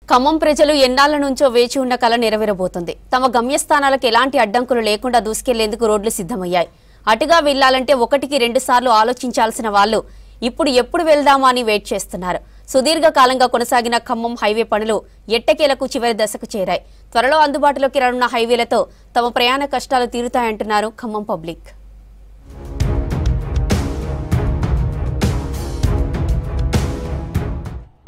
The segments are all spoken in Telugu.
ఖమ్మం ప్రజలు ఎన్నాళ్ల నుంచో వేచి ఉన్న కల నెరవేరబోతుంది. తమ గమ్యస్థానాలకు ఎలాంటి అడ్డంకులు లేకుండా దూసుకెళ్లేందుకు రోడ్లు సిద్ధమయ్యాయి. అటుగా వెళ్లాలంటే ఒకటికి 2 సార్లు ఆలోచించాల్సిన వాళ్ళు ఇప్పుడు ఎప్పుడు వెళ్దామా అని వెయిట్ చేస్తున్నారు. సుదీర్ఘకాలంగా కొనసాగిన ఖమ్మం హైవే పనులు ఎట్టకేలకు చివరి దశకు చేరాయి. త్వరలో అందుబాటులోకి రానున్న హైవేలతో తమ ప్రయాణ కష్టాలు తీరుతాయంటున్నారు ఖమ్మం పబ్లిక్.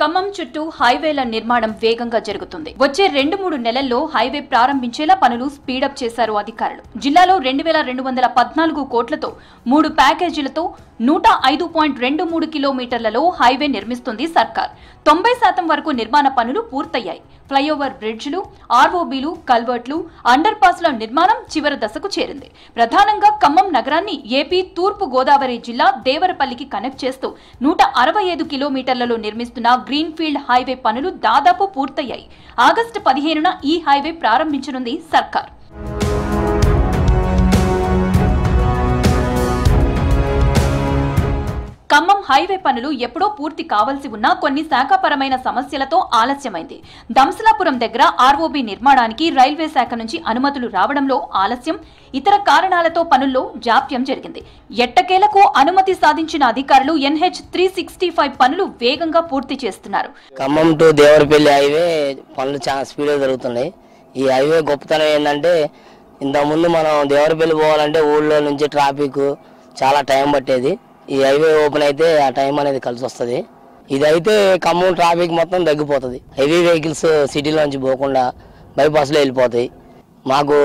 ఖమ్మం చుట్టూ హైవేల నిర్మాణం వేగంగా జరుగుతుంది. వచ్చే 2-3 నెలల్లో హైవే ప్రారంభించేలా పనులు స్పీడప్ చేశారు అధికారులు. జిల్లాలో 2214 కోట్లతో 3 ప్యాకేజీలతో 105.23 కిలోమీటర్లలో హైవే నిర్మిస్తుంది సర్కార్. 90% వరకు నిర్మాణ పనులు పూర్తయ్యాయి. ఫ్లైఓవర్ బ్రిడ్జ్లు, ఆర్ఓబీలు, కల్వర్ట్లు, అండర్ పాస్ల నిర్మాణం చివరి దశకు చేరింది. ప్రధానంగా ఖమ్మం నగరాన్ని ఏపీ తూర్పు గోదావరి జిల్లా దేవరపల్లికి కనెక్ట్ చేస్తూ 165 కిలోమీటర్లలో నిర్మిస్తున్న గ్రీన్ ఫీల్డ్ హైవే పనులు దాదాపు పూర్తయ్యాయి. ఆగస్టు 15న ఈ హైవే ప్రారంభించనుంది సర్కార్. ఖమ్మం హైవే పనులు ఎప్పుడో పూర్తి కావాల్సి ఉన్నా కొన్ని శాఖాపరమైన సమస్యలతో ఆలస్యమైంది. దంసలాపురం దగ్గర ఆర్ఓబీ నిర్మాణానికి రైల్వే శాఖ నుంచి అనుమతులు రావడంలో ఆలస్యం, ఇతర కారణాలతో పనుల్లో జాప్యం జరిగింది. ఎట్టకేలకు అనుమతి సాధించిన అధికారులు NH 365 పనులు వేగంగా పూర్తి చేస్తున్నారు. ఖమ్మం టు దేవరపల్లి హైవే పనులు చాలా స్పీడ్గా జరుగుతున్నాయి. ఈ హైవే గొప్పతనం ఏంటంటే, ఇంతకుముందు మనం దేవరపల్లి పోవాలంటే ఊళ్ళో నుంచి ట్రాఫిక్ చాలా టైం పట్టేది. ఈ హైవే ఓపెన్ అయితే ఆ టైం అనేది కలిసి వస్తుంది. ఇదైతే ఖమ్మం ట్రాఫిక్ మొత్తం తగ్గిపోతుంది. హెవీ వెహికల్స్ సిటీలో నుంచి పోకుండా బైపాస్లో వెళ్ళిపోతాయి. మాకు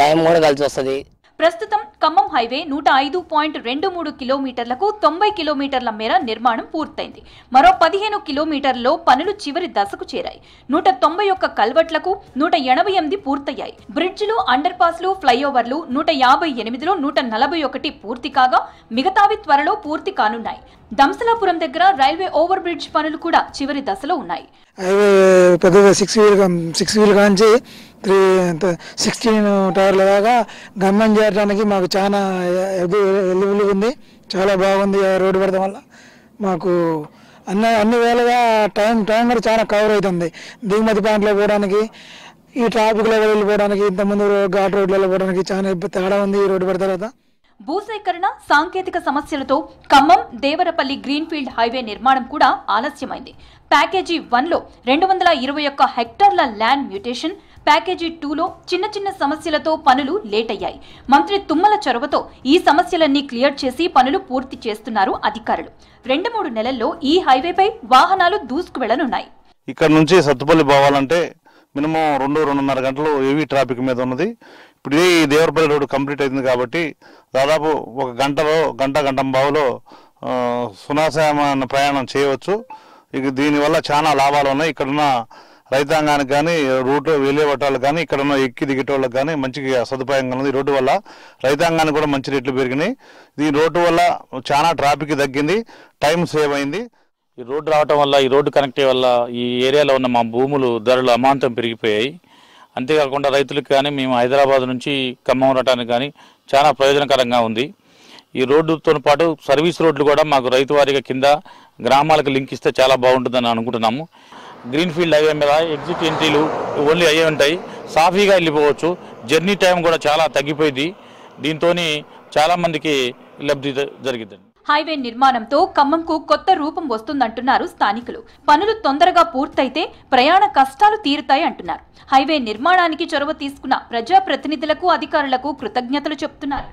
టైం కూడా కలిసి వస్తుంది. ప్రస్తుతం ఖమ్మం హైవే 105.23 కిలోమీటర్లకు 90 కిలోమీటర్ల మేర నిర్మాణం పూర్తయింది. మరో 15 కిలోమీటర్లలో పనులు చివరి దశకు చేరాయి. 191 కల్వర్ట్లకు 188 పూర్తయ్యాయి. బ్రిడ్జ్లు, అండర్ పాస్లు, ఫ్లైఓవర్లు 158లో 141 పూర్తి కాగా మిగతావి త్వరలో పూర్తి కానున్నాయి. దంసలాపురం దగ్గర రైల్వే ఓవర్ బ్రిడ్జ్ పనులు కూడా చివరి దశలో ఉన్నాయి. హైవే పెద్దగా 6 వీల్ కాంచి 16 టవర్ల దాకా గమ్యం చేరడానికి మాకు చాలా ఎలిజిబుల్గా ఉంది. చాలా బాగుంది. రోడ్డు పడడం వల్ల మాకు అన్ని వేళగా టైం కూడా చాలా కవర్ అవుతుంది. దిగుమతి పాయింట్లో పోవడానికి, ఈ ట్రాఫిక్లో వెళ్ళిపోవడానికి, ఇంతకుముందు ఘాట్ రోడ్లలో పోవడానికి చాలా తేడా ఉంది ఈ రోడ్డు పడిన తర్వాత. భూసేకరణ, సాంకేతిక సమస్యలతో ఖమ్మం దేవరపల్లి గ్రీన్ఫీల్డ్ హైవే నిర్మాణం కూడా ఆలస్యమైంది. ప్యాకేజీ 1లో 221 హెక్టార్ల ల్యాండ్ మ్యూటేషన్, ప్యాకేజీ 2లో చిన్న సమస్యలతో పనులు లేట్ అయ్యాయి. మంత్రి తుమ్మల చొరవతో ఈ సమస్యలన్నీ క్లియర్ చేసి పనులు పూర్తి చేస్తున్నారు అధికారులు. 2-3 నెలల్లో ఈ హైవేపై వాహనాలు దూసుకు వెళ్లనున్నాయి. ఇక్కడ నుంచి సత్తుపల్లి పోవాలంటే మినిమం 2-2.5 గంటలు హెవీ ట్రాఫిక్ మీద ఉన్నది. ఇప్పుడు ఈ దేవరపల్లి రోడ్డు కంప్లీట్ అయింది కాబట్టి దాదాపు 1 గంటలో గంట బావులో సునాయాసమైన ప్రయాణం చేయవచ్చు. ఇక దీనివల్ల చాలా లాభాలు ఉన్నాయి. ఇక్కడున్న రైతాంగానికి కానీ, రూట్ వెళ్ళే వాళ్ళకి కానీ, ఇక్కడున్న ఎక్కి దిగేటోళ్ళకి కానీ మంచిగా సదుపాయంగా ఉన్నది. ఈ రోడ్డు వల్ల రైతాంగానికి కూడా మంచి రేట్లు పెరిగినాయి. ఈ రోడ్డు వల్ల చాలా ట్రాఫిక్ తగ్గింది, టైం సేవ్ అయింది. ఈ రోడ్డు రావటం వల్ల, ఈ రోడ్డు కనెక్ట్ వల్ల ఈ ఏరియాలో ఉన్న మా భూములు ధరలు అమాంతం పెరిగిపోయాయి. అంతేకాకుండా రైతులకు కానీ, మేము హైదరాబాద్ నుంచి ఖమ్మం రావడానికి కానీ చాలా ప్రయోజనకరంగా ఉంది. ఈ రోడ్డుతో పాటు సర్వీస్ రోడ్లు కూడా మాకు రైతు వారిగా కింద గ్రామాలకు లింక్ ఇస్తే చాలా బాగుంటుందని అనుకుంటున్నాము. గ్రీన్ఫీల్డ్ హైవే మీద ఎగ్జిట్ ఎంట్రీలు ఓన్లీ అయ్యే ఉంటాయి, సాఫీగా వెళ్ళిపోవచ్చు. జర్నీ టైం కూడా చాలా తగ్గిపోయింది. దీంతో చాలా మందికి లబ్ధి జరిగింది. హైవే నిర్మాణంతో ఖమ్మంకు కొత్త రూపం వస్తుందంటున్నారు స్థానికులు. పనులు తొందరగా పూర్తయితే ప్రయాణ కష్టాలు తీరుతాయి అంటున్నారు. హైవే నిర్మాణానికి చొరవ తీసుకున్న ప్రజాప్రతినిధులకు, అధికారులకు కృతజ్ఞతలు చెప్తున్నారు.